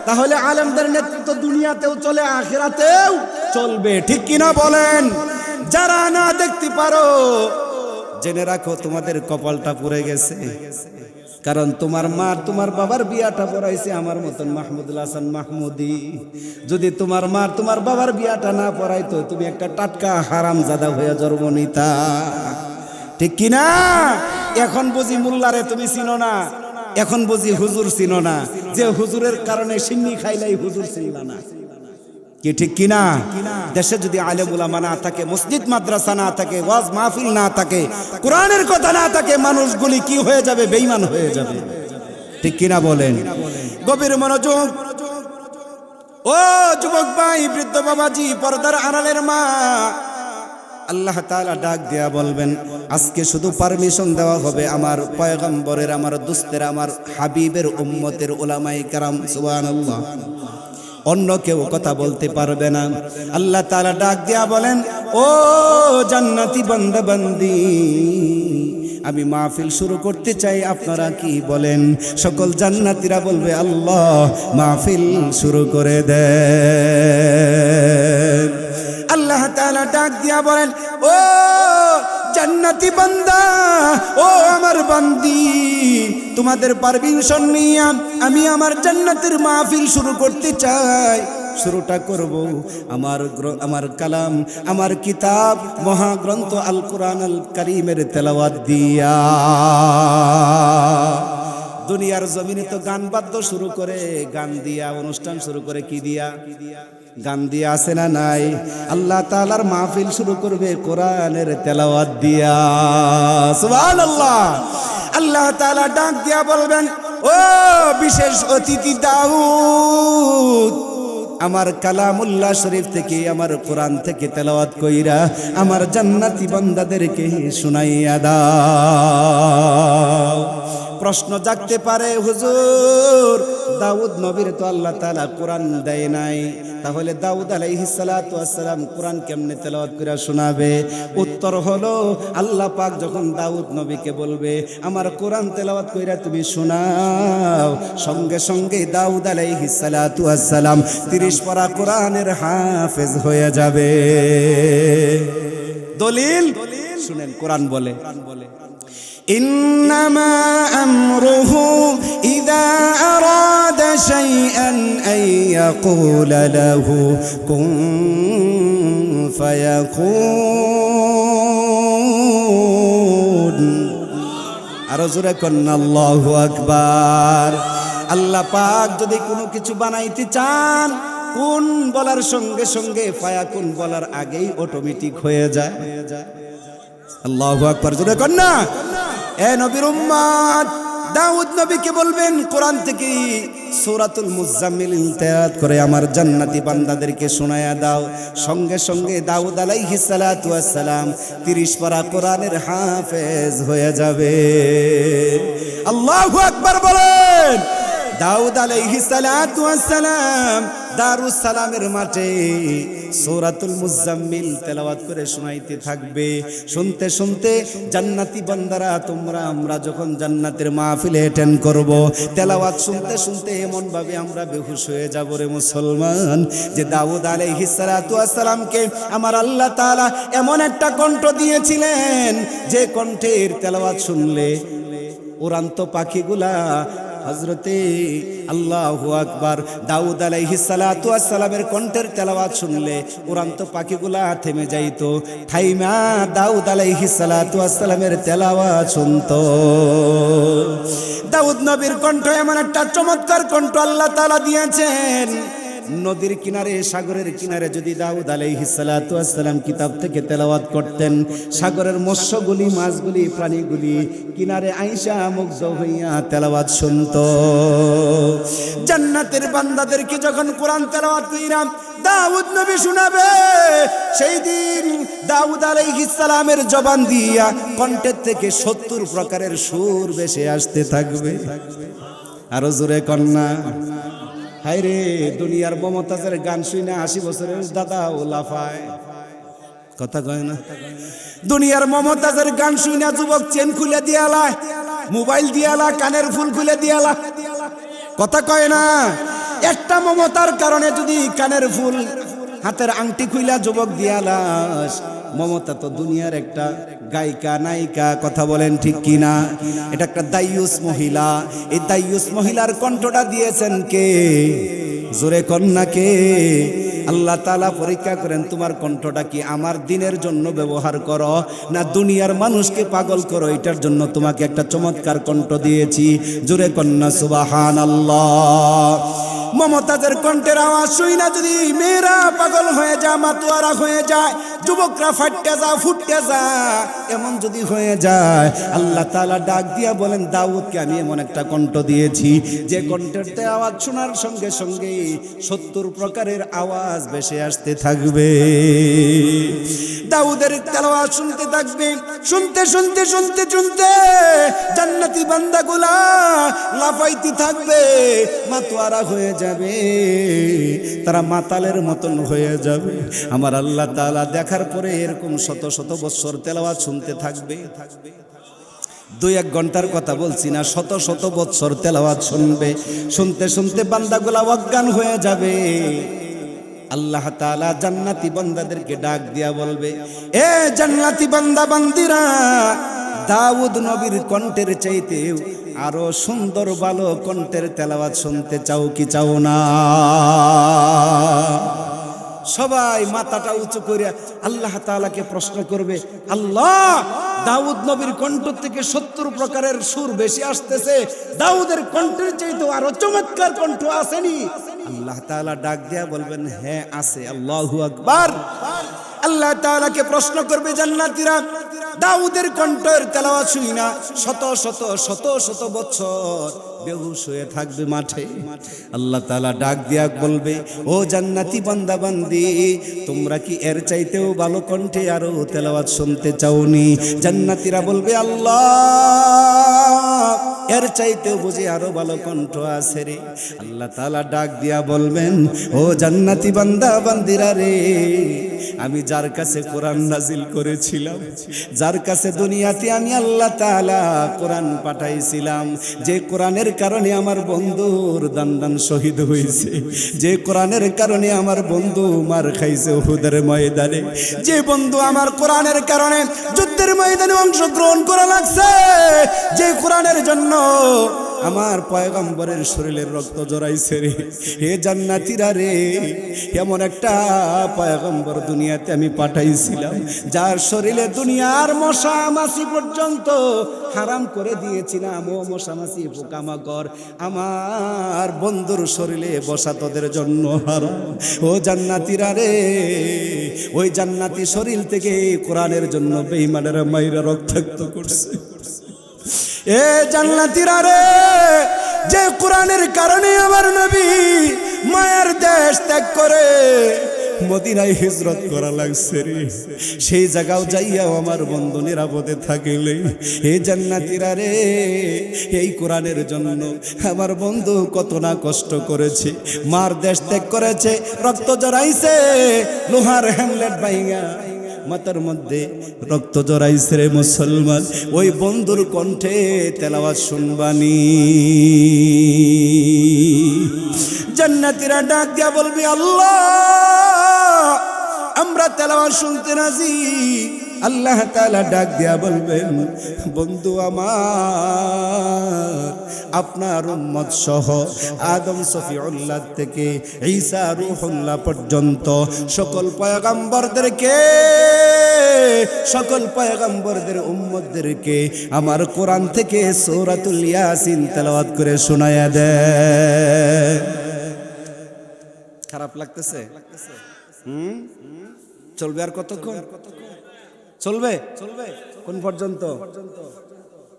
তাহলে আলেমদের নেতৃত্ব দুনিয়াতেও চলে, আখিরাতেও চলবে, ঠিক কিনা বলেন? যারা না দেখতে পারো, জেনে রাখো তোমাদের কপালটা পুড়ে গেছে। কারণ তোমার মা তোমার বাবার বিয়াটা পড়াইছে আমার মতন মাহমুদুল হাসান মাহমুদি। যদি তোমার মা তোমার বাবার বিয়াটা না পড়াইতো, তুমি একটা টাটকা হারামজাদা হয়ে জন্ম নিতা, ঠিক কিনা? এখন বুঝি মোল্লারে তুমি চিনো না, এখন বুঝি হুজুর চিনো না, যে হুজুরের কারণে সিন্নি খাইলাই হুজুর চিনলা না, কি ঠিক কিনা? দেশে যদি আলেম উলামা না থাকে, মসজিদ মাদ্রাসা না থাকে, ওয়াজ মাহফিল না থাকে, কোরআনের কথা না থাকে, মানুষগুলি কি হয়ে যাবে? বেঈমান হয়ে যাবে, ঠিক কিনা বলেন? গভীর মনোযোগ, ও যুবক ভাই, বৃদ্ধ বাবাজি, পর্দার আড়ালের মা, আল্লাহ তাআলা ডাক দেয়া বলবেন, আজকে শুধু পারমিশন দেওয়া হবে আমার পয়গম্বরের, আমার দুস্তের, আমার হাবিবের উম্মতের উলামায়ে কেরাম, সুবহানাল্লাহ, অন্য কেউ কথা বলতে পারবে না। আল্লাহ তাআলা ডাক দেয়া বলেন, ও জান্নাতি বান্দা বান্দি, আমি মাহফিল শুরু করতে চাই, আপনারা কি বলেন? সকল জান্নাতীরা বলবে, আল্লাহ মাহফিল শুরু করে দেন। আল্লাহ তাআলা ডাক দিয়া বলেন, ও জান্নাতি বান্দা, ও আমার বান্দি, তোমাদের পারমিশন নিয়ে আমি আমার জান্নাতের মাহফিল শুরু করতে চাই। শুরুটা করব আমার কালাম, আমার কিতাব, মহাগ্রন্থ আল কোরআন আল কারীমের তেলাওয়াত দিয়া। দুনিয়ার জমিনে তো গান বাদ্য শুরু করে, গান দিয়া অনুষ্ঠান শুরু করে, কি দিয়া? গান দিয়া, আছে না নাই? আল্লাহ তাআলার মাহফিল শুরু করবে কোরআনের তেলাওয়াত দিয়া, সুবহানাল্লাহ। আল্লাহ তাআলা ডাক দিয়া বলবেন, ও বিশেষ অতিথি দাউদ, আমার কালামুল্লাহ শরীফ থেকে, আমার কোরআন থেকে তেলাওয়াত কইরা আমার জান্নাতি বান্দাদেরকে শুনাইয়া দাও। প্রশ্ন জাগতে পারে, হুজুর দাউদ নবীর তো আল্লাহ তাআলা কোরআন দেয় নাই, তাহলে দাউদ আলাইহিস সালাতু ওয়াস সালাম কোরআন কেমনে তেলাওয়াত করে শোনাবে? উত্তর হলো, আল্লাহ পাক যখন দাউদ নবীকে বলবে আমার কোরআন তেলাওয়াত কইরা তুমি শোনাও, সঙ্গে সঙ্গে দাউদ আলাইহিস সালাতু ওয়াস সালাম 30 পারা কোরআনের হাফেজ হয়ে যাবে। দলিল শুনেন, কোরআন বলে, إنما أمره إذا أراد شيئا أن يقول له كن فيكون। আরো জোরে কন্না আল্লাহু আকবার। আল্লাহ পাক যদি কোনো কিছু বানাইতে চান, কোন বলার সঙ্গে সঙ্গে ফায়াকুন বলার আগেই অটোমেটিক হয়ে যায়। আল্লাহু আকবার, জোরে কন্না। এ নবীর উম্মত, দাউদ নবীকে বলবেন কোরআন থেকে সূরাতুল মুজাম্মিল তেলাওয়াত করে আমার জান্নাতি বান্দাদেরকে শোনায়া দাও। সঙ্গে সঙ্গে দাউদ আলাইহিস সালাতু ওয়াস সালাম 30 পারা কোরআনের হাফেজ হয়ে যাবে। আল্লাহু আকবার বলেন। দাউদ আলাইহিস সালাতু ওয়াস সালাম দারুস সালামের মাঠে সূরাতুল মুজাম্মিল তেলাওয়াত করে শোনাইতে থাকবে। শুনতে শুনতে জান্নাতি বান্দারা তোমরা আমরা যখন জান্নাতের মাহফিলে অ্যাটেন্ড করব, তেলাওয়াত শুনতে শুনতে এমন ভাবে আমরা বেহুশ হয়ে যাব রে মুসলমান, যে দাউদ আলাইহিস সালাতু ওয়াস সালামকে আমার আল্লাহ তাআলা এমন একটা কণ্ঠ দিয়েছিলেন যে কণ্ঠের তেলাওয়াত শুনলে উড়ন্ত পাখিগুলা হযরতে আল্লাহু আকবার দাউদ আলাইহিস সালাতু ওয়াস সালামের কণ্ঠের তেলাওয়াত শুনলে উড়ন্ত পাখিগুলা থেমে যাইতো, থাইমা দাউদ আলাইহিস সালাতু ওয়াস সালামের তেলাওয়াত শুনতো। দাউদ নবীর কণ্ঠ এমন একটা চমৎকার কণ্ঠ আল্লাহ তাআলা দিয়েছেন। নদীর কিনারে সাগরের কিনারে যদি দাউদ আলাইহিস সালাতু ওয়াস সালাম কিতাব থেকে তেলাওয়াত করতেন, সাগরের মৎস্যগুলি মাছগুলি প্রাণীগুলি কিনারে আইসা মুগ্ধ হইয়া তেলাওয়াত শুনতো। জান্নাতের বান্দাদেরকে যখন কোরআন তেলাওয়াত কইরা দাউদ নবী শোনাবে, সেই দিন দাউদ আলাইহিস সালামের জবান দিয়া কণ্ঠের থেকে 70 প্রকারের সুর ভেসে আসতে থাকবে। আরো জোরে কন্যা হায়রে, দুনিয়ার মমতাজের গান শুনে 80 বছরের দাদা ও লাফায়, কথা কয় না। দুনিয়ার মমতাজের গান শুনে যুবক চেন খুলে দিয়ালা, মোবাইল দিয়ালা, কানের ফুল খুলে দিয়ালা, কথা কয় না। একটা মমতার কারণে যদি কানের ফুল হাতের আংটি খুইলা যুবক দিয়ালাস, মমতা তো দুনিয়ার একটা গায়িকা নায়িকা, কথা বলেন ঠিক কিনা? এটা একটা দাইয়ুস মহিলা। এই দাইয়ুস মহিলার কণ্ঠটা দিয়েছেন কে? জোরে কন্যা কে? আল্লাহ তাআলা পরীক্ষা করেন তোমার কণ্ঠটা কি আমার দিনের জন্য ব্যবহার করো না দুনিয়ার মানুষকে পাগল করো, এটার জন্য তোমাকে একটা চমৎকার কণ্ঠ দিয়েছি। জোরে কন্যা সুবহানাল্লাহ। মমতাজের কণ্ঠের আওয়াজ শুই না যদি মেয়েরা পাগল হয়ে যায়, মাতোয়ারা হয়ে যায়, যুবকরা ফাটতে যা ফুটতে যা, এমন যদি হয়ে যায়, আল্লাহ তাআলা ডাক দিয়া বলেন দাউদকে আমি এমন একটা কণ্ঠ দিয়েছি যে কণ্ঠের আওয়াজ শোনার সঙ্গে সঙ্গে 70 প্রকারের আওয়াজ ভেসে আসতে থাকবে। দাউদের তেলাওয়াত শুনতে থাকবে, শুনতে শুনতে শুনতে শুনতে জান্নাতি বান্দাগুলা লাফাইতে থাকবে, মাতোয়ারা হয়ে যাবে, তারা মাতালের মতন হয়ে যাবে। আমার আল্লাহ তাআলা দেখার পরে এরকম শত শত বছর তেলাওয়াত শুনতে থাকবে। 2-1 ঘন্টার কথা বলছি না, শত শত বছর তেলাওয়াত শুনবে। শুনতে শুনতে বান্দাগুলা অজ্ঞান হয়ে যাবে। আল্লাহ তাআলা জান্নাতি বান্দাদেরকে ডাক দিয়া বলবে, এ জান্নাতি বান্দা বান্দিরা, দাউদ নবীর কণ্ঠের চাইতে আরো সুন্দর ভালো কণ্ঠের তেলাওয়াত শুনতে চাও কি চাও না? সবাই মাথাটা উঁচু করে আল্লাহ তাআলাকে প্রশ্ন করবে, আল্লাহ দাউদ নবীর কণ্ঠ থেকে 70 প্রকারের সুর বেশি আসতেছে, দাউদের কণ্ঠের চাইতে আরো চমৎকার কণ্ঠ আসেনি? আল্লাহ তাআলা ডাক দিয়া বলবেন, হ্যাঁ আছে। আল্লাহু আকবার। আল্লাহ তাআলাকে প্রশ্ন করবে জান্নাতীরা, দাউদের কণ্ঠের তেলাওয়াত শুই না শত শত শত শত বছর বেহুশ হয়ে থাকবে মাঠে। আল্লাহ তাআলা ডাক দিয়া বলবে, ও জান্নাতি বান্দা বান্দি, তোমরা কি এর চাইতেও ভালো কণ্ঠে আরো তেলাওয়াত শুনতে চাওনি? জান্নাতীরা বলবে, আল্লাহ এর চাইতেও বুঝি আরো ভালো কণ্ঠ আছে রে। আল্লাহ তাআলা ডাক দিয়া বলবেন, ও জান্নাতি বান্দা বান্দিরা রে, আমি যার কাছে কোরআন নাজিল করেছিলাম, যার কাছে দুনিয়াতে আমি আল্লাহ তাআলা কোরআন পাঠাইছিলাম, যে কোরআনের কারণে আমার বন্ধুর দান শহীদ হয়েছে, যে কোরআনের কারণে আমার বন্ধু মার খাইছে উহুদের ময়দানে, যে বন্ধু আমার কোরআনের কারণে যুদ্ধের ময়দানে অংশগ্রহণ করা লাগছে, যে কোরআনের জন্য আমার পয়গম্বরের শরীরের রক্ত জড়াইছে রে, হে জান্নাতীরা রে, এমন একটা পয়গম্বর দুনিয়াতে আমি পাঠাইছিলাম যার শরীরে দুনিয়ার মশা মাছি পর্যন্ত হারাম করে দিয়েছিলাম। ও মশা মাছি পোকামাকড় আমার বন্ধুর শরীরে বসা তোদের জন্য হারাম। ও জান্নাতীরা রে, ওই জান্নাতি শরীর থেকে কোরআনের জন্য বেঈমানেরা মাইরা রক্তাক্ত করছে। এ জান্নাতীরা রে, যে কোরআনের কারণে আমার নবী মায়ের দেশ ত্যাগ করে মদিনায় হিজরত করা লাগছে রে, সেই জায়গাও যাইয়াও আমার বন্ধু নিরাপদে থাকিলে। হে জান্নাতীরা রে, এই কোরআনের জন্য আমার বন্ধু কত না কষ্ট করেছে, মার দেশ ত্যাগ করেছে, রক্ত জড়াইছে, লোহার হ্যামলেট ভাইঙা মাথার মধ্যে রক্ত জড়াইছে রে মুসলমান। ওই বন্ধুর কণ্ঠে তেলাওয়াত শুনবানি। জান্নাতীরা ডাক দিয়া বলবি, আল্লাহ আমরা তেলাওয়াত শুনতে রাজি। আল্লাহ তাআলা ডাক দিয়া বলবেন, বন্ধু আমার, আপনার উম্মত সহ আদম শফিউল্লাহ থেকে ঈসা রূহুল্লাহ পর্যন্ত সকল পয়গম্বরদের উম্মতদেরকে আমার কোরআন থেকে সূরাতুল ইয়াসিন তেলাওয়াত করে শোনায়া দেন। খারাপ লাগতেছে? চলবে আর কতক্ষণ? চলবে কোন পর্যন্ত?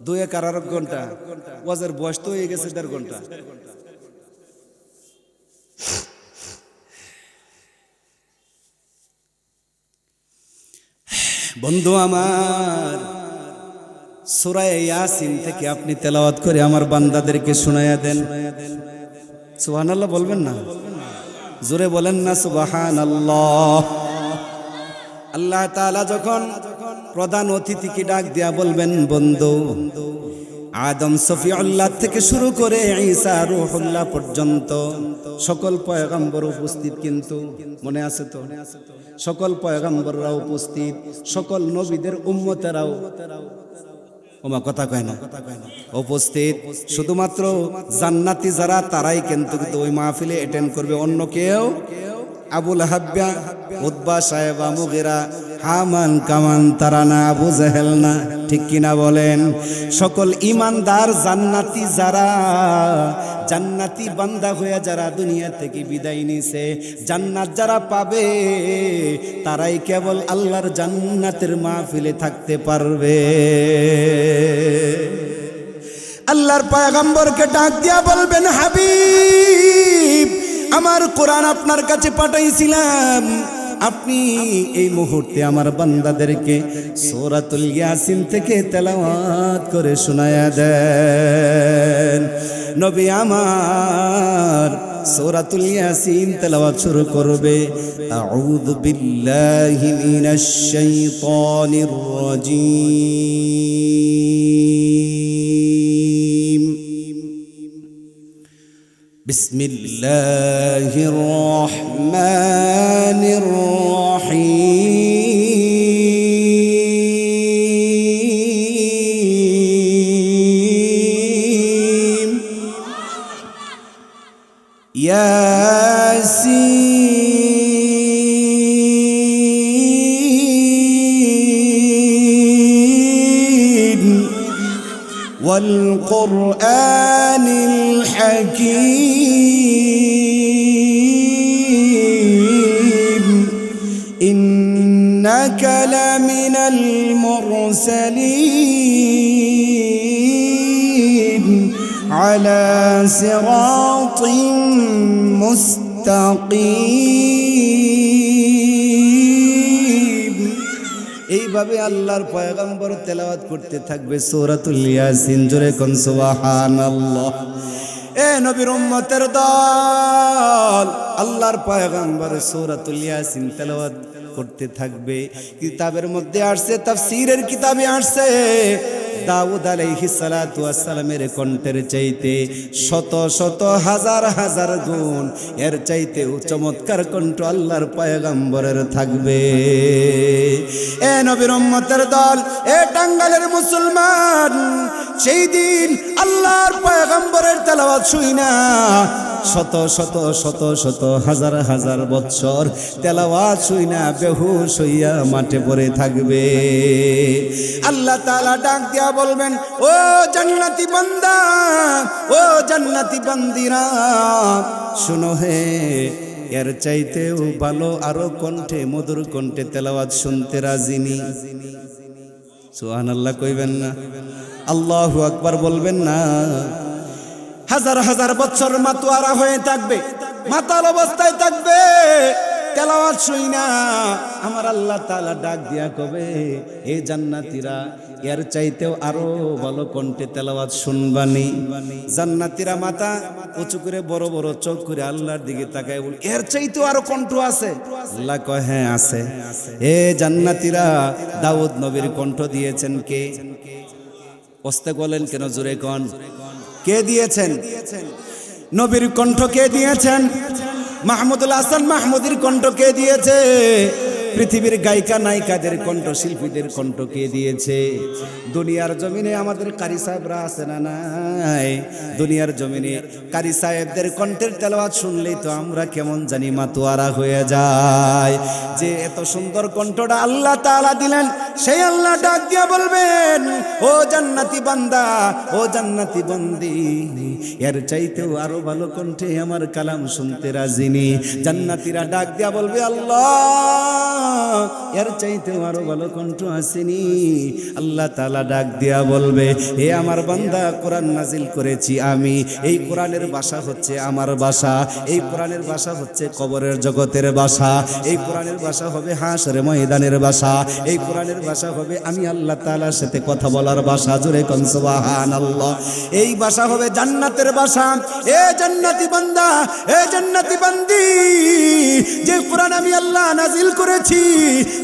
2-1 ঘন্টা। ওয়াজের বয়স তো হয়ে গেছে 1.5 ঘন্টা। বন্ধু আমার, সূরা ইয়াসিন থেকে আপনি তেলাওয়াত করে আমার বান্দাদেরকে শোনায়া দেন। সুবহানাল্লাহ বলবেন না? জোরে বলেন না সুবহানাল্লাহ। আল্লাহ তাআলা যখন প্রধান অতিথিকে ডাক দিয়া বলবেন, বন্ধু আদম শফিউল্লাহ থেকে শুরু করে ঈসা রূহুল্লাহ পর্যন্ত সকল পয়গম্বর উপস্থিত, কিন্তু মনে আছে তো? সকল পয়গম্বররা উপস্থিত, সকল নবীদের উম্মতেরাও ওমা কথা কয় না উপস্থিত। শুধুমাত্র জান্নাতি যারা তারাই কিন্তু ওই মাহফিলে অ্যাটেন্ড করবে, অন্য কেউ আবুল হাব্বা, উতবা, সাহেবা, মুগিরা, হামান, কামান তারা না, আবু জাহেল না, ঠিক কিনা বলেন? সকল ইমানদার জান্নাতি যারা, জান্নাতি বান্দা হয়ে যারা দুনিয়া থেকে বিদায় নিছে, জান্নাত যারা পাবে তারাই কেবল আল্লাহর জান্নাতের মাহফিলে থাকতে পারবে। আল্লাহর পয়গম্বরকে ডাক দিয়া বলবেন, হাবিব আমার কোরআন আপনার কাছে পাঠাইছিলাম, আপনি এই মুহূর্তে আমার বান্দাদেরকে সূরাতুল ইয়াসিন থেকে তেলাওয়াত করে শোনায়া দেন। নবী আমার সূরাতুল ইয়াসিন তেলাওয়াত শুরু করবে। আউযু বিল্লাহি মিনাশ শাইতানির রাজীম। বিসমিল্লাহির রহমানির রহিম। ইয়াসিন ওয়াল কুরআনিল হাকীম। ইন্নাকা লামিনাল মুরসালিন আলা সিরাতিন মুস্তাকিম। এইভাবে আল্লাহর পয়গম্বর তেলাওয়াত করতে থাকবে সূরাতুল ইয়াসিন। জোরে কোন সুবহানাল্লাহ। এ নবীর উম্মতের দল, আল্লাহর পয়গম্বর সূরাতুল ইয়াসিন তেলাওয়াত করতে থাকবে। কিতাবের মধ্যে আসছে, তাফসীরের কিতাবে আসছে, দাউদ আলাইহিস সালাতু ওয়াস সালামের কণ্ঠের চাইতে শত শত হাজার হাজার গুণ এর চাইতে চমৎকার কণ্ঠ আল্লাহর পয়গম্বরের থাকবে। এ নবীর উম্মতের দল, এ টাঙ্গাইলের মুসলমান, সেই দিন আল্লাহর পয়গম্বরের তেলাওয়াত শুইনা শত শত শত শত হাজার হাজার বৎসর তেলাওয়াত শুইনা বেহুশ হইয়া মাঠে পড়ে থাকবে। আল্লাহ তাআলা ডাক দিয়া বলবেন, ও জান্নাতি বান্দা, ও জান্নাতি বান্দিরা, শুনো হে, এর চাইতেও ভালো আরো কণ্ঠে, মধুর কণ্ঠে তেলাওয়াত শুনতে রাজিনি? সুবহানাল্লাহ কইবেন না? আল্লাহু আকবার বলবেন না? হাজার হাজার বছর মাতোয়ারা হয়ে থাকবে, মাতাল অবস্থায় থাকবে, তেলাওয়াত শুই না, আমার আল্লাহ তাআলা ডাক দিয়া কবে, এ জান্নাতীরা এর চাইতেও আরো ভালো কণ্ঠে তেলাওয়াত শুনবানি। জান্নাতীরা মাথা উঁচু করে বড় বড় চোখ করে আল্লাহর দিকে তাকায় বলে, এর চাইতেও আরো কণ্ঠ আছে? আল্লাহ কয়, হ্যাঁ আছে। এ জান্নাতীরা, দাউদ নবীর কণ্ঠ দিয়েছেন কে? ওস্তে বলেন কেন, জোরে কোন, কে দিয়েছেন? নবীর কণ্ঠ কে দিয়েছেন? মাহমুদুল হাসান মাহমুদের কণ্ঠ কে দিয়েছে? পৃথিবীর গায়িকা নায়িকাদের কণ্ঠ, শিল্পীদের কণ্ঠ কে দিয়েছে? দুনিয়ার জমিনে আমাদের কারি সাহেবরা আছে না নাই? দুনিয়ার জমিনে কারি সাহেবদের কণ্ঠের তেলাওয়াত শুনলেই তো আমরা কেমন জানি মাতোয়ারা হয়ে যায়। যে এত সুন্দর কণ্ঠটা আল্লাহ তাআলা দিলেন, সেই আল্লাহ ডাক দিয়া বলবেন, ও জান্নাতি বান্দা, ও জান্নাতি বন্দি, এর চাইতেও আরো ভালো কণ্ঠে আমার কালাম শুনতে রাজিনি। জান্নাতীরা ডাক দিয়া বলবে, আল্লাহ, এর চাইতেও আরো ভালো কণ্ঠ আসেনি। আল্লাহ তাআলা ডাক দিয়া বলবে, হে আমার বান্দা, কোরআন নাজিল করেছি আমি, এই কোরআনের ভাষা হচ্ছে আমার ভাষা, এই কোরআনের ভাষা হচ্ছে কবরের জগতের ভাষা, এই কোরআনের ভাষা হবে হাসরের ময়দানের ভাষা, এই কোরআনের ভাষা হবে আমি আল্লাহ তাআলার সাথে কথা বলার ভাষা। জোরে কোন সুবহানাল্লাহ। এই ভাষা হবে জান্নাতের ভাষা। এ জান্নাতি বান্দা, এ জান্নাতি বান্দি, যে কোরআন আমি আল্লাহ নাজিল করেছি,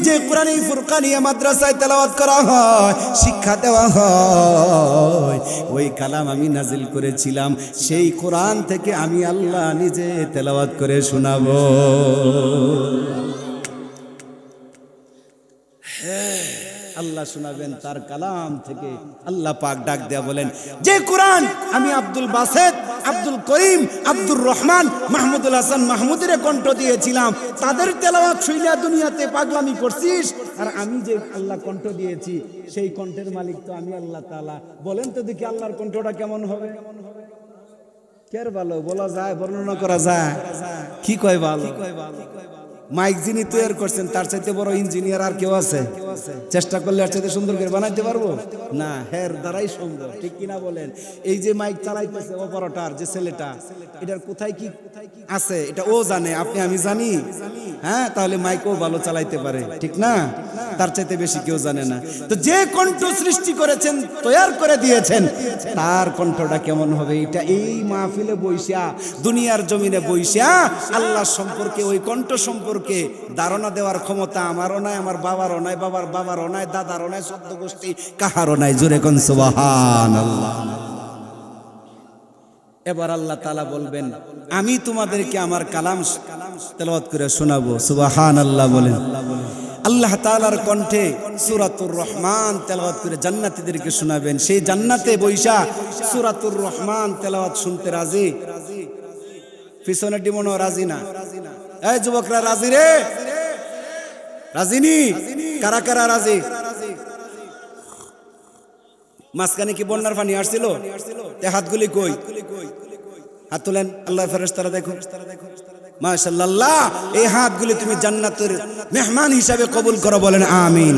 যে কোরআন এই ফুরকানিয়া মাদ্রাসায় তেলাওয়াত করা হয়, শিক্ষা দেওয়া হয়, ওই কালাম আমি নাজিল করেছিলাম, সেই কোরআন থেকে আমি আল্লাহ নিজে তেলাওয়াত করে শোনাবো। আল্লাহ শোনাবেন তার কালাম থেকে। আল্লাহ পাক ডাক দেয়া বলেন, যে কোরআন আমি আব্দুল বাসেত, আব্দুল করিম, আব্দুর রহমান, মাহমুদুল হাসান মাহমুদের কণ্ঠ দিয়েছিলাম, তাদের তেলাওয়াত শুইলা দুনিয়াতে পাগলামি করছিস, আর আমি যে আল্লাহ কণ্ঠ দিয়েছি সেই কণ্ঠের মালিক তো আমি আল্লাহ তাআলা। বলেন তো দেখি আল্লাহর কণ্ঠটা কেমন হবে? কের ভালো বলা যায়, বর্ণনা করা যায়? কি কয় ভালো? মাইক যিনি তৈরি করছেন তার চাইতে বড় ইঞ্জিনিয়ার আর কেউ আছে? চেষ্টা করলে আর চাইতে সুন্দর করে বানাইতে পারবো না? হের দ্বারাই সম্ভব, ঠিক কিনা বলেন? এই যে মাইক চালাইতেছে অপারেটর, যে ছেলেটা, এটার কোথায় কি আছে এটা ও জানে, আপনি আমি জানি? হ্যাঁ, তাহলে মাইকও ভালো চালাইতে পারে, ঠিক না? তার চাইতে বেশি কেউ জানে না। তো যে কণ্ঠ সৃষ্টি করেছেন, তৈরি করে দিয়েছেন, তার কণ্ঠটা কেমন হবে? এটা এই মাহফিলে বইসা, দুনিয়ার জমিনে বইসা আল্লাহ সম্পর্কে, ওই কণ্ঠ সম্পর্কে ধারণা দেওয়ার ক্ষমতা আমারও নাই, আমার বাবারও নাই, বাবার বাবারও নাই, দাদারও নাই, চোদ্দ গোষ্ঠী কাহারও নাই। জোরে কোন সুবহানাল্লাহ। এবার আল্লাহ তাআলা বলবেন, আমি তোমাদেরকে আমার কালাম তেলাওয়াত করে শোনাবো। সুবহানাল্লাহ বলেন। আল্লাহ তাআলার কণ্ঠে সূরাতুর রহমান তেলাওয়াত করে জান্নাতীদেরকে শোনাবেন। সেই জান্নাতে বৈশা সূরাতুর রহমান তেলাওয়াত শুনতে রাজি? পিছনের ডিমনো রাজি না? এই যুবকরা রাজি রে? রাজিনি? কারা কারা রাজি? মাঝখানে কি বন্যার পানি আসছিল? হাতগুলি কই? হাত তুলেন, আল্লাহর ফেরেশতারা দেখো। মাশাআল্লাহ, এই হাতগুলি তুমি জান্নাতের মেহমান হিসাবে কবুল করো, বলেন আমিন।